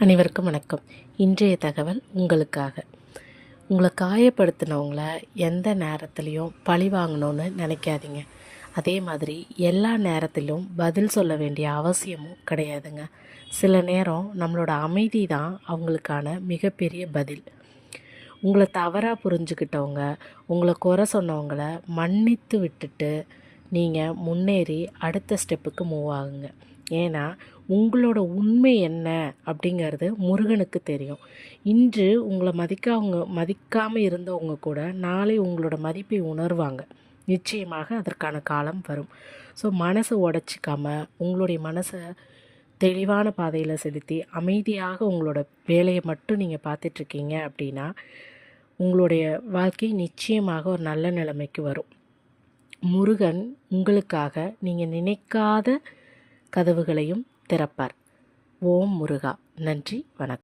அனைவருக்கும் வணக்கம். இன்றைய தகவல் உங்களுக்காக. உங்களை காயப்படுத்தினவங்கள எந்த நேரத்துலையும் பழி வாங்கணும்னு நினைக்காதீங்க. அதே மாதிரி எல்லா நேரத்திலும் பதில் சொல்ல வேண்டிய அவசியமும் கிடையாதுங்க. சில நேரம் நம்மளோட அமைதி தான் அவங்களுக்கான மிகப்பெரிய பதில். உங்களை தவறாக புரிஞ்சுக்கிட்டவங்க, உங்களை குறை சொன்னவங்கள மன்னித்து விட்டுட்டு நீங்கள் முன்னேறி அடுத்த ஸ்டெப்புக்கு மூவ் ஆகுங்க. ஏன்னா உங்களோட உண்மை என்ன அப்படிங்கிறது முருகனுக்கு தெரியும். இன்று உங்களை மதிக்காமல் இருந்தவங்க கூட நாளை உங்களோட மதிப்பை உணர்வாங்க. நிச்சயமாக அதற்கான காலம் வரும். ஸோ மனசை உடச்சிக்காமல் உங்களுடைய மனசை தெளிவான பாதையில் செலுத்தி அமைதியாக உங்களோட வேலையை மட்டும் நீங்கள் பார்த்துட்ருக்கீங்க அப்படின்னா உங்களுடைய வாழ்க்கை நிச்சயமாக ஒரு நல்ல நிலைமைக்கு வரும். முருகன் உங்களுக்காக நீங்கள் நினைக்காத கதவுகளையும் திறப்பார். ஓம் முருகா. நன்றி, வணக்கம்.